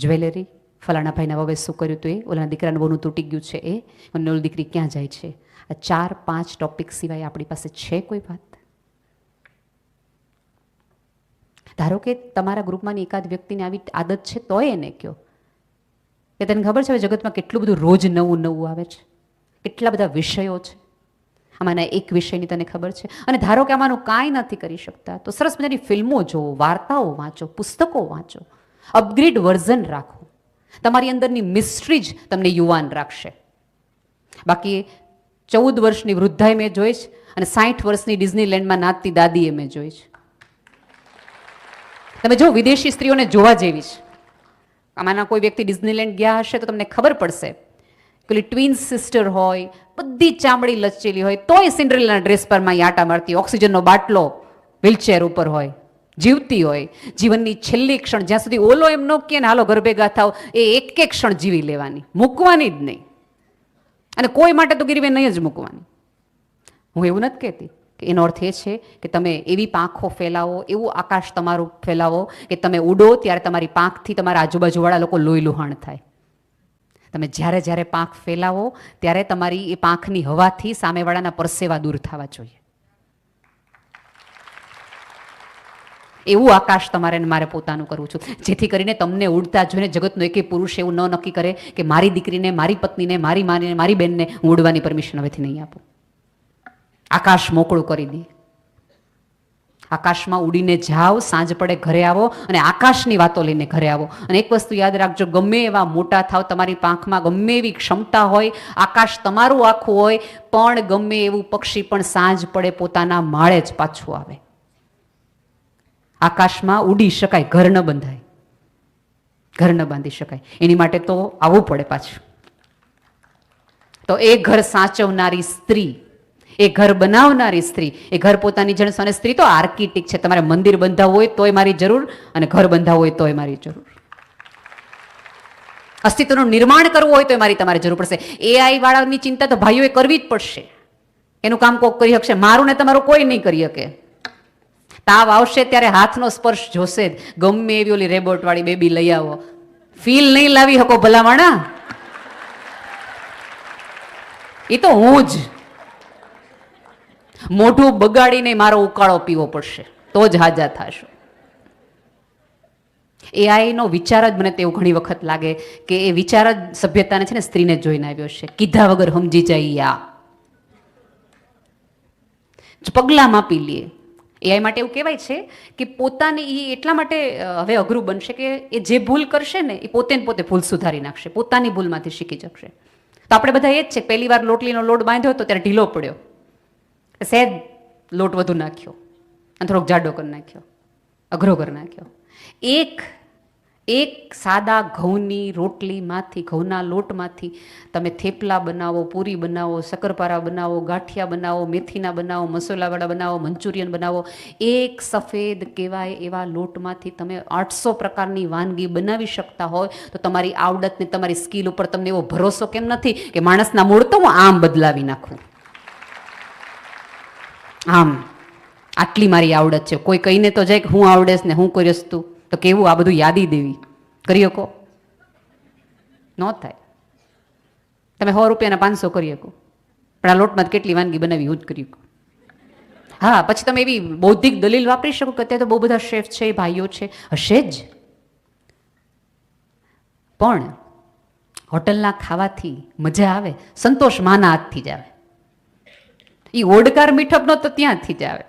Jewellery, ફલાણા ભાઈના વવે શું કર્યું હતું એ, ઓલાના દીકરાનું બહુનું તૂટી ગયું છે એ, અને ઓલી દીકરી ક્યાં જાય છે. આ 4-5 ટોપિક સિવાય આપણી પાસે છે કોઈ વાત? ધારો કે તમારા ગ્રુપમાંની એકાદ વ્યક્તિને આવી આદત છે તોય એને કહો કે તને ખબર છે હવે જગતમાં કેટલું બધું રોજ નવું નવું આવે છે, કેટલા બધા વિષયો છે, આમાંના એક વિષયની તને ખબર છે. અને ધારો કે આમાંનું કાંઈ નથી કરી શકતા તો સરસ મજાની ફિલ્મો જુઓ, વાર્તાઓ વાંચો, પુસ્તકો વાંચો, અપગ્રેડ વર્ઝન રાખો. તમારી અંદરની મિસ્ટ્રી જ તમને યુવાન રાખશે. બાકી 14 વર્ષની વૃદ્ધાએ મેં જોઈ છે અને 60 વર્ષની ડિઝનીલેન્ડમાં નાચતી દાદીએ મેં જોઈ છે. તમે જો વિદેશી સ્ત્રીઓને જોવા જેવી છે. આમાંના કોઈ વ્યક્તિ ડિઝનીલેન્ડ ગયા હશે તો તમને ખબર પડશે કે ઓલી ટ્વિન્સ સિસ્ટર હોય, બધી ચામડી લચેલી હોય, તોય સિન્ડ્રેલાના ડ્રેસ પરમાં આટા મારતી, ઓક્સિજનનો બાટલો વ્હીલચેર ઉપર હોય, જીવતી હોય. જીવનની છેલ્લી ક્ષણ જ્યાં સુધી ઓલો એમ ન કહે ને હાલો ઘર ભેગા થાવ, એ એક એક ક્ષણ જીવી લેવાની, મૂકવાની જ નહીં. અને કોઈ માટે તો ગીરવે નહીં જ મૂકવાની. હું એવું નથી કહેતી કે એનો અર્થ એ છે કે તમે એવી પાંખો ફેલાવો, એવું આકાશ તમારું ફેલાવો કે તમે ઉડો ત્યારે તમારી પાંખથી તમારા આજુબાજુવાળા લોકો લોહી લુહાણ થાય. તમે જ્યારે જ્યારે પાંખ ફેલાવો ત્યારે તમારી એ પાંખની હવાથી સામેવાળાના પરસેવા દૂર થવા જોઈએ. એવું આકાશ તમારે મારે પોતાનું કરવું છું, જેથી કરીને તમને ઉડતા જોઈને જગતનો એકે પુરુષ એવું ન નક્કી કરે કે મારી દીકરીને, મારી પત્નીને, મારી માને, મારી બહેનને હું ઉડવાની પરમિશન હવેથી નહીં આપું. આકાશ મોકળું કરી દે. આકાશમાં ઉડીને જાઓ, સાંજ પડે ઘરે આવો અને આકાશની વાતો લઈને ઘરે આવો. અને એક વસ્તુ યાદ રાખજો, ગમે એવા મોટા થાવ, તમારી પાંખમાં ગમે એવી ક્ષમતા હોય, આકાશ તમારું આખું હોય, પણ ગમે એવું પક્ષી પણ સાંજ પડે પોતાના માળે જ પાછું આવે. આકાશમાં ઉડી શકાય, ઘર ન બંધાય, ઘર ન બાંધી શકાય. એની માટે તો આવવું પડે પાછું. તો એ ઘર સાચવનારી સ્ત્રી, એ ઘર બનાવનારી સ્ત્રી, એ ઘર પોતાની જણસો. અને સ્ત્રી તો આર્કિટેક્ટ છે. તમારે મંદિર બંધાવવું હોય તોય મારી જરૂર, અને ઘર બંધાવવું હોય તોય મારી જરૂર. અસ્તિત્વનું નિર્માણ કરવું હોય તો મારી તમારે જરૂર પડશે. એઆઈ વાળાની ચિંતા તો ભાઈઓએ કરવી જ પડશે. એનું કામ કોક કરી શકશે, મારું ને તમારું કોઈ નહીં કરી શકે. તાવ આવશે ત્યારે હાથનો સ્પર્શ જોશે જ. ગમે એવી ઓલી રેબોટ વાળી બેબી લઈ આવો, ફીલ નહીં લાવી શકો ભલામણા. એ તો હું જ મોઢું બગાડીને મારો ઉકાળો પીવો પડશે તો જ હાજા થશો. એઆઈનો વિચાર જ મને તેવું ઘણી વખત લાગે કે એ વિચાર જ સભ્યતાને છે ને સ્ત્રીને જોઈને આવ્યો છે. કીધા વગર સમજી જાય, પગલાં માપી લે. એઆઈ માટે એવું કહેવાય છે કે પોતાની એ એટલા માટે હવે અઘરું બનશે કે એ જે ભૂલ કરશે ને એ પોતે ભૂલ સુધારી નાખશે, પોતાની ભૂલમાંથી શીખી શકશે. તો આપણે બધા એ જ છે, પહેલી વાર રોટલીનો લોટ બાંધ્યો તો ત્યારે ઢીલો પડ્યો, સહેજ લોટ વધુ નાખ્યો અને થોડોક જાડો કરી નાખ્યો, અઘરો કરી નાખ્યો. એક સાદા ઘઉંની રોટલીમાંથી, ઘઉંના લોટમાંથી તમે થેપલા બનાવો, પૂરી બનાવો, શક્કરપારા બનાવો, ગાંઠિયા બનાવો, મેથીના બનાવો, મસાલાવાળા બનાવો, મંચુરિયન બનાવો. એક સફેદ કહેવાય એવા લોટમાંથી તમે 800 પ્રકારની વાનગી બનાવી શકતા હોય તો તમારી આવડતને, તમારી સ્કિલ ઉપર તમને એવો ભરોસો કેમ નથી કે માણસના મૂળ તો હું આમ બદલાવી નાખું, આમ આટલી મારી આવડત છે. કોઈ કહીને તો જાય કે હું આવડેશ ને હું કરીશ તું, તો કેવું આ બધું યાદી દેવી કરી શકો? ન થાય. તમે 100 રૂપિયાના 500 કરી શકો, પણ આ લોટમાં કેટલી વાનગી બનાવી હું જ કરી શકો. હા, પછી તમે એવી બૌદ્ધિક દલીલ વાપરી શકો કે અત્યારે તો બહુ બધા શેફ છે, ભાઈઓ છે, હશે જ. પણ હોટલના ખાવાથી મજા આવે, સંતોષ માના હાથથી જ આવે. એ ઓડકાર મીઠપનો તો ત્યાંથી જ આવે.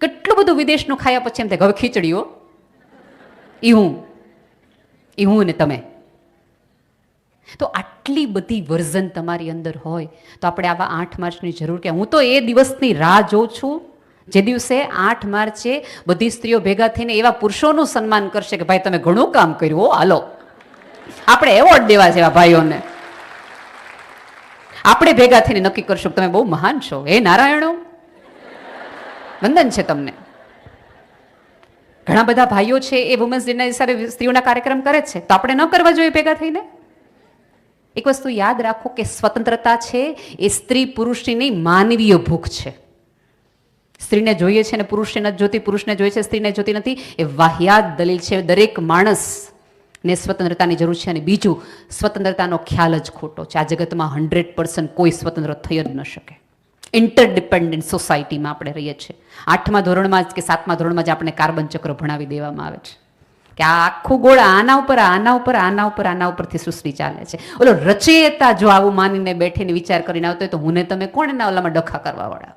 કેટલું બધું વિદેશનું ખાયા પછી એમ થાય હવે ખીચડીઓ, એ હું ને તમે. તો આટલી બધી વર્ઝન તમારી અંદર હોય તો આપણે આવા 8 માર્ચની જરૂર કે હું તો એ દિવસની રાહ જોઉં છું જે દિવસે 8 માર્ચે બધી સ્ત્રીઓ ભેગા થઈને એવા પુરુષોનું સન્માન કરશે કે ભાઈ તમે ઘણું કામ કર્યું, હાલો આપણે એવોર્ડ દેવા છે એવા ભાઈઓને. આપણે ભેગા થઈને નક્કી કરશું તમે બહુ મહાન છો, હે નારાયણો વંદન છે તમને. ઘણા બધા ભાઈઓ છે એ વુમન્સ ડેના હિસાબે સ્ત્રીઓના કાર્યક્રમ કરે છે, તો આપણે ન કરવા જોઈએ ભેગા થઈને? એક વસ્તુ યાદ રાખો કે સ્વતંત્રતા છે એ સ્ત્રી પુરુષની નહીં, માનવીય ભૂખ છે. સ્ત્રીને જોઈએ છે ને પુરુષને નથી જોતી, પુરુષને જોઈએ છે સ્ત્રીને જોતી નથી, એ વાહિયાત દલીલ છે. દરેક માણસ ને સ્વતંત્રતાની જરૂર છે. અને બીજું, સ્વતંત્રતાનો ખ્યાલ જ ખોટો છે. આ જગતમાં 100% કોઈ સ્વતંત્ર થઈ જ ન શકે. ઇન્ટરડિપેન્ડન્ટ સોસાયટીમાં આપણે રહીએ છીએ. 8મા ધોરણમાં જ કે 7મા ધોરણમાં જ આપણે કાર્બન ચક્ર ભણાવી દેવામાં આવે છે કે આ આખું ગોળ આના ઉપરથી સૃષ્ટિ ચાલે છે. ઓલો રચયિતા જો આવું માનીને બેઠીને વિચાર કરીને આવતો હોય તો હું ને તમે કોણ એના ઓલામાં ડખા કરવા વાળા?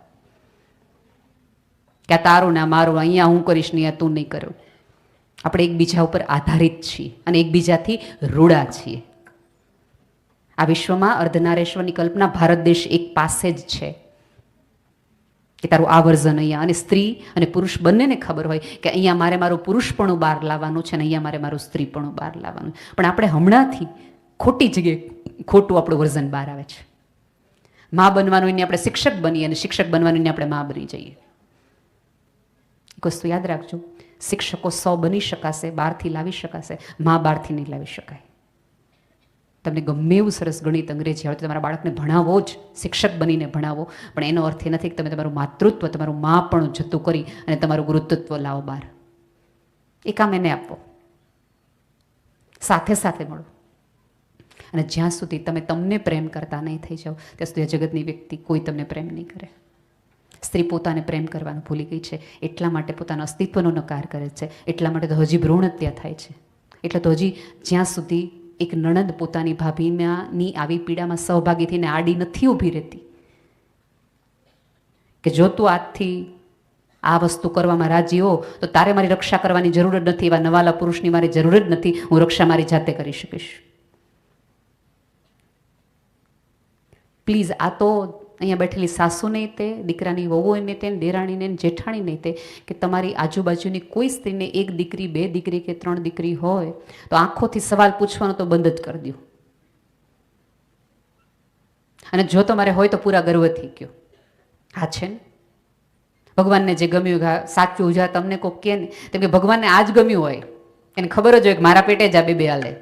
કે આ તારું ને મારું, અહીંયા હું કરીશ નહીં, તું નહીં કર્યું. આપણે એકબીજા ઉપર આધારિત છીએ અને એકબીજાથી રૂડા છીએ. આ વિશ્વમાં અર્ધનારેશ્વરની કલ્પના ભારત દેશ એક પાસે જ છે કે તારું આ વર્ઝન અહીંયા. અને સ્ત્રી અને પુરુષ બંનેને ખબર હોય કે અહીંયા મારે મારું પુરુષપણું બહાર લાવવાનું છે અને અહીંયા મારે મારું સ્ત્રીપણું બહાર લાવવાનું. પણ આપણે હમણાંથી ખોટી જગ્યાએ ખોટું આપણું વર્ઝન બહાર આવે છે. મા બનવાનું એને આપણે શિક્ષક બનીએ અને શિક્ષક બનવાનું એને આપણે મા બની જઈએ. એક વસ્તુ યાદ રાખજો, શિક્ષકો 100 બની શકાશે, બહારથી લાવી શકાશે, મા બહારથી નહીં લાવી શકાય. તમને ગમે એવું સરસ ગણિત અંગ્રેજી આવે તો તમારા બાળકને ભણાવો જ, શિક્ષક બનીને ભણાવો, પણ એનો અર્થ એ નથી કે તમે તમારું માતૃત્વ, તમારું મા પણ જતું કરી અને તમારું ગુરુત્વ લાવો બહાર. એ કામ એને આપો, સાથે સાથે મળો. અને જ્યાં સુધી તમે તમને પ્રેમ કરતા નહીં થઈ જાઓ ત્યાં સુધી આ જગતની વ્યક્તિ કોઈ તમને પ્રેમ નહીં કરે. સ્ત્રી પોતાને પ્રેમ કરવાનું ભૂલી ગઈ છે, એટલા માટે પોતાના અસ્તિત્વનો નકાર કરે છે, એટલા માટે તો હજી ભ્રૂણ હત્યા થાય છે. એટલે તો હજી જ્યાં સુધી એક નણંદ પોતાની ભાભીની આવી પીડામાં સહભાગી થઈને આડી નથી ઊભી રહેતી કે જો તું આજથી આ વસ્તુ કરવામાં રાજી હો તો તારે મારી રક્ષા કરવાની જરૂર જ નથી, એવા નવાલા પુરુષની મારી જરૂર જ નથી, હું રક્ષા મારી જાતે કરી શકીશ. પ્લીઝ, આ તો અહીંયા બેઠેલી સાસુ નહીં તે, દીકરાની વહુ નહીં તે, દેરાણીને જેઠાણી નહીં તે, કે તમારી આજુબાજુની કોઈ સ્ત્રીને 1 દીકરી 2 દીકરી કે 3 દીકરી હોય તો આંખોથી સવાલ પૂછવાનો તો બંધ જ કરી દો. અને જો તમારે હોય તો પૂરા ગર્વથી કહો, હા છે ને, ભગવાનને જે ગમ્યું સાચું જા તમને કોઈ કહે ને, તેમ કે ભગવાનને આ જ ગમ્યું હોય, એને ખબર જ હોય કે મારા પેટે જ આ બે હાલે,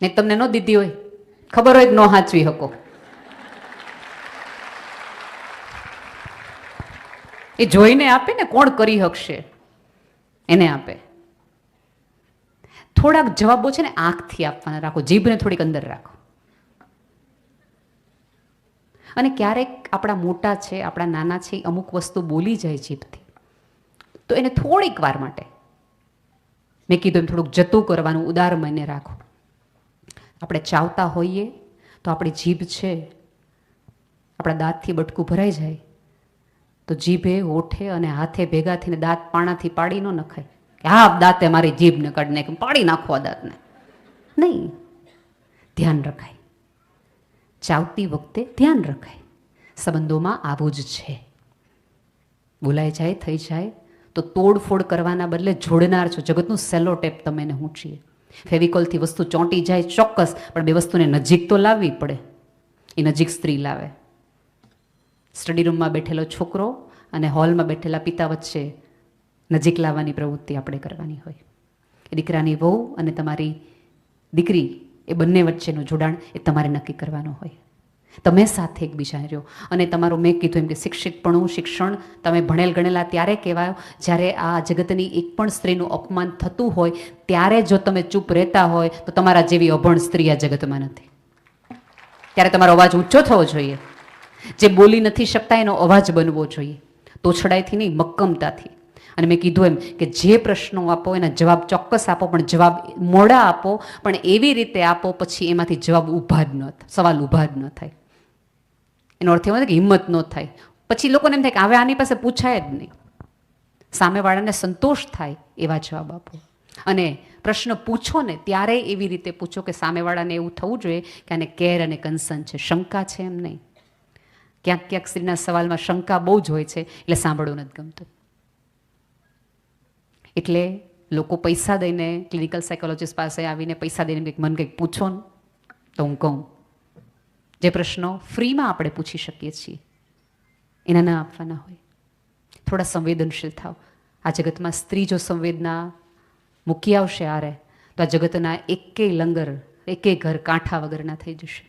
ને તમને ન દીધી હોય, ખબર હોય કે ન હાચવી શકો. એ જોઈને આપે ને, કોણ કરી શકશે એને આપે. થોડાક જવાબો છે ને આંખથી આપવાના રાખો, જીભને થોડીક અંદર રાખો. અને ક્યારેક આપણા મોટા છે, આપણા નાના છે, અમુક વસ્તુ બોલી જાય જીભથી, તો એને થોડીક વાર માટે, મેં કીધું એમ થોડુંક જતું કરવાનું, ઉદાર મનને રાખો. આપણે ચાવતા હોઈએ તો આપણી જીભ છે, આપણા દાંતથી બટકું ભરાઈ જાય તો જીભે, હોઠે અને હાથે ભેગા થઈને દાંત પાણાથી પાડી ન નખાય કે હા દાંતે મારી જીભને કાઢી નાખી, પાડી નાખો આ દાંતને. નહીં, ધ્યાન રખાય. ચાવતી વખતે ધ્યાન રખાય. સંબંધોમાં આવું જ છે. બોલાઈ જાય, થઈ જાય તો તોડફોડ કરવાના બદલે જોડનાર છો. જગતનું સેલો ટેપ તમે ને હું છીએ. ફેવિકોલથી વસ્તુ ચોંટી જાય ચોક્કસ, પણ બે વસ્તુને નજીક તો લાવવી પડે. એ નજીક સ્ત્રી લાવે. સ્ટડી રૂમમાં બેઠેલો છોકરો અને હોલમાં બેઠેલા પિતા વચ્ચે નજીક લાવવાની પ્રવૃત્તિ આપણે કરવાની હોય. એ દીકરાની વહુ અને તમારી દીકરી, એ બંને વચ્ચેનું જોડાણ એ તમારે નક્કી કરવાનું હોય. તમે સાથે એકબીજાને રહ્યો. અને તમારું, મેં કીધું એમ કે શિક્ષિતપણું, શિક્ષણ તમે ભણેલ ગણેલા ત્યારે કહેવાય જ્યારે આ જગતની એક પણ સ્ત્રીનું અપમાન થતું હોય ત્યારે જો તમે ચૂપ રહેતા હોય તો તમારા જેવી અભણ સ્ત્રી આ જગતમાં નથી. ત્યારે તમારો અવાજ ઊંચો થવો જોઈએ. જે બોલી નથી શકતા એનો અવાજ બનવો જોઈએ, તોછડાઈથી નહીં, મક્કમતાથી. અને મેં કીધું એમ કે જે પ્રશ્નો આપો એના જવાબ ચોક્કસ આપો, પણ જવાબ મોડા આપો, પણ એવી રીતે આપો પછી એમાંથી જવાબ ઊભા જ ન થાય, સવાલ ઊભા જ ન થાય. એનો અર્થ એવો કે હિંમત ન થાય. પછી લોકોને એમ થાય કે હવે આની પાસે પૂછાય જ નહીં. સામેવાળાને સંતોષ થાય એવા જવાબ આપો. અને પ્રશ્ન પૂછો ને ત્યારે એવી રીતે પૂછો કે સામેવાળાને એવું થવું જોઈએ કે આને કેર અને કન્સર્ન છે, શંકા છે એમ નહીં. ક્યાંક ક્યાંક સ્ત્રીના સવાલમાં શંકા બહુ જ હોય છે, એટલે સાંભળવું નથી ગમતું. એટલે લોકો પૈસા દઈને ક્લિનિકલ સાયકોલોજીસ્ટ પાસે આવીને પૈસા દઈને કંઈક મને કંઈક પૂછો ને તો હું કહું, જે પ્રશ્નો ફ્રીમાં આપણે પૂછી શકીએ છીએ એના ના આપવાના હોય. થોડા સંવેદનશીલ થાવ. આ જગતમાં સ્ત્રી જો સંવેદના મૂકી આવશે આરે તો આ જગતના એકેય લંગર, એકેય ઘર કાંઠા વગરના થઈ જશે.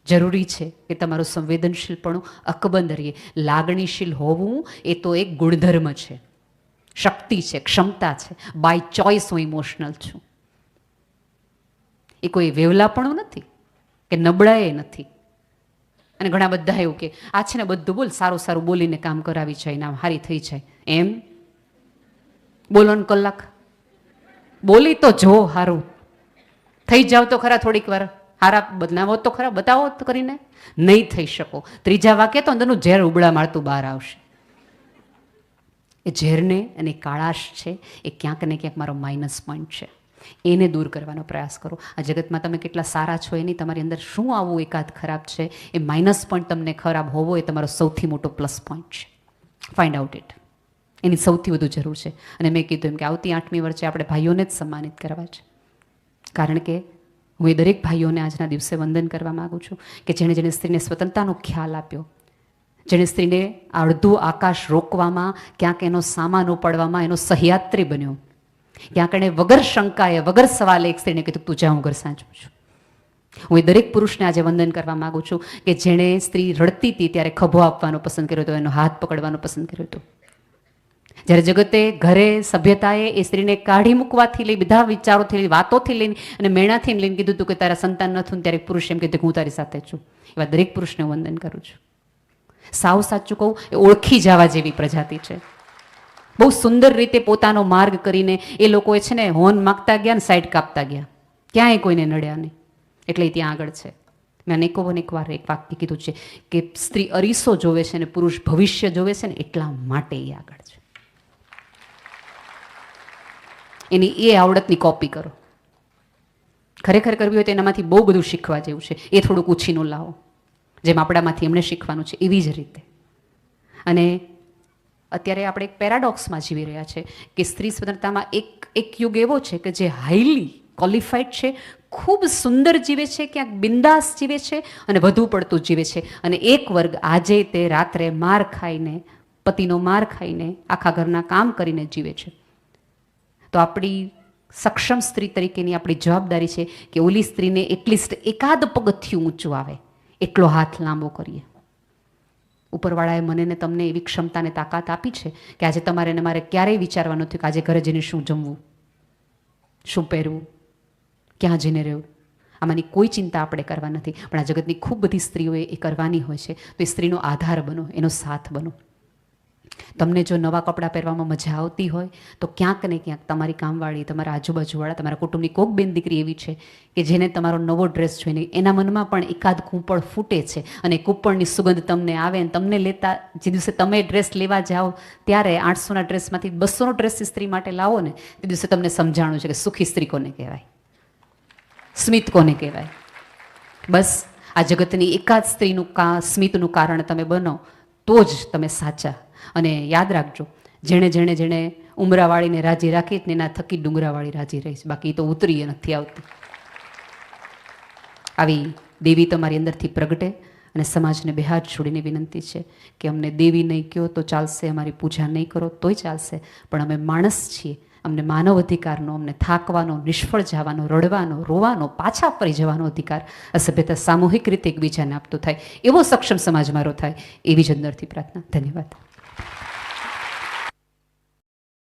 જરૂરી છે કે તમારું સંવેદનશીલપણું અકબંધ રહીએ. લાગણીશીલ હોવું એ તો એક ગુણધર્મ છે, શક્તિ છે, ક્ષમતા છે. બાય ચોઇસ હું ઇમોશનલ છું. એ કોઈ વેવલાપણું નથી કે નબળાએ નથી. અને ઘણા બધા એવું કે આ છે ને બધું બોલ, સારું સારું બોલીને કામ કરાવી જાય ને આમ હારી થઈ જાય. એમ બોલો ને કલાક બોલી તો જો હારું થઈ જાવ તો ખરા, થોડીક વાર હારા બદનાવો તો ખરા, બતાવો તો કરીને. નહીં થઈ શકો. ત્રીજા વાક્ય તો અંદરનું ઝેર ઉબળા મારતું બહાર આવશે. એ ઝેરને અને કાળાશ છે એ ક્યાંક ને ક્યાંક મારો માઇનસ પોઈન્ટ છે. એને દૂર કરવાનો પ્રયાસ કરો. આ જગતમાં તમે કેટલા સારા છો એની તમારી અંદર શું આવું એકાદ ખરાબ છે, એ માઇનસ પોઈન્ટ તમને ખરાબ હોવો એ તમારો સૌથી મોટો પ્લસ પોઈન્ટ છે. Find out it. એની સૌથી વધુ જરૂર છે. અને મેં કીધું એમ કે આવતી 8મી વર્ષે આપણે ભાઈઓને જ સન્માનિત કરવા છે. કારણ કે હું એ દરેક ભાઈઓને આજના દિવસે વંદન કરવા માગું છું કે જેણે જેણે સ્ત્રીને સ્વતંત્રતાનો ખ્યાલ આપ્યો, જેણે સ્ત્રીને અડધું આકાશ રોકવામાં, ક્યાંક એનો સામાન ઉપાડવામાં એનો સહયાત્રી બન્યો. ક્યાંક એણે વગર શંકાએ વગર સવાલે એક સ્ત્રીને કીધું તું જા, હું ઘર સાચું છું. હું એ દરેક પુરુષને આજે વંદન કરવા માગું છું કે જેણે સ્ત્રી રડતી હતી ત્યારે ખભો આપવાનો પસંદ કર્યો હતો, એનો હાથ પકડવાનો પસંદ કર્યો હતો. જ્યારે જગતે ઘરે સભ્યતાએ એ સ્ત્રીને કાઢી મૂકવાથી લઈ, બધા વિચારોથી લઈ, વાતોથી લઈને અને મેણાથી લઈને કીધું હતું કે તારા સંતાન નથી, ત્યારે પુરુષ એમ કીધું કે હું તારી સાથે છું. એવા દરેક પુરુષને વંદન કરું છું. સાવ સાચું કહું, એ ઓળખી જવા જેવી પ્રજાતિ છે. બહુ સુંદર રીતે પોતાનો માર્ગ કરીને એ લોકોએ છે ને હોર્ન માગતા ગયા ને સાઈડ કાપતા ગયા, ક્યાંય કોઈને નડ્યા નહીં. એટલે ત્યાં આગળ છે. મેં અનેક વાર એક વાક્ય કીધું છે કે સ્ત્રી અરીસો જોવે છે ને પુરુષ ભવિષ્ય જોવે છે ને, એટલા માટે એ આગળ છે. એની એ આવડતની કોપી કરો. ખરેખર કરવી હોય તો એનામાંથી બહુ બધું શીખવા જેવું છે. એ થોડુંક ઉછીનું લાવો, જેમ આપણામાંથી એમને શીખવાનું છે એવી જ રીતે. અને અત્યારે આપણે એક પેરાડોક્સમાં જીવી રહ્યા છે કે સ્ત્રી સ્વતંત્રતામાં એક યુગ એવો છે કે જે હાઈલી ક્વોલિફાઈડ છે, ખૂબ સુંદર જીવે છે, ક્યાંક બિંદાસ જીવે છે અને વધુ પડતું જીવે છે. અને એક વર્ગ આજે તે રાત્રે માર ખાઈને, પતિનો માર ખાઈને, આખા ઘરના કામ કરીને જીવે છે. તો આપણી સક્ષમ સ્ત્રી તરીકેની આપણી જવાબદારી છે કે ઓલી સ્ત્રીને એટલીસ્ટ એકાદ પગથિયું ઊંચું આવે એટલો હાથ લાંબો કરીએ. ઉપરવાળાએ મને ને તમને એવી ક્ષમતાને તાકાત આપી છે કે આજે તમારે ને મારે ક્યારેય વિચારવાનું નથી કે આજે ઘરે જઈને શું જમવું, શું પહેરવું, ક્યાં જઈને રહેવું. આમાંની કોઈ ચિંતા આપણે કરવા નથી. પણ આ જગતની ખૂબ બધી સ્ત્રીઓએ એ કરવાની હોય છે. તો એ સ્ત્રીનો આધાર બનો, એનો સાથ બનો. તમને જો નવા કપડાં પહેરવામાં મજા આવતી હોય તો ક્યાંક ને ક્યાંક તમારી કામવાળી, તમારા આજુબાજુવાળા, તમારા કુટુંબની કોક બેન દીકરી એવી છે કે જેને તમારો નવો ડ્રેસ જોઈને એના મનમાં પણ એકાદ કૂંપળ ફૂટે છે અને કૂંપળની સુગંધ તમને આવે અને તમને લેતા, જે દિવસે તમે ડ્રેસ લેવા જાઓ ત્યારે 800ના ડ્રેસમાંથી 200નો ડ્રેસ સ્ત્રી માટે લાવો ને, તે દિવસે તમને સમજાણું છે કે સુખી સ્ત્રી કોને કહેવાય, સ્મિત કોને કહેવાય. બસ આ જગતની એકાદ સ્ત્રીનું સ્મિતનું કારણ તમે બનો તો જ તમે સાચા. અને યાદ રાખજો, જેણે ઉમરાવાળીને રાજી રાખી ને એના થકી ડુંગરાવાળી રાજી રહી છે, બાકી તો ઉતરીએ નથી આવતી. આવી દેવી તમારી અંદરથી પ્રગટે. અને સમાજને બે હાથ જોડીને વિનંતી છે કે અમને દેવી નહીં કહો તો ચાલશે, અમારી પૂજા નહીં કરો તોય ચાલશે, પણ અમે માણસ છીએ. અમને માનવ અધિકારનો, અમને થાકવાનો, નિષ્ફળ જવાનો, રડવાનો, રોવાનો, પાછા ફરી જવાનો અધિકાર આ સભ્યતા સામૂહિક રીતે એકબીજાને આપતો થાય એવો સક્ષમ સમાજ મારો થાય, એવી જ અંદરથી પ્રાર્થના. ધન્યવાદ.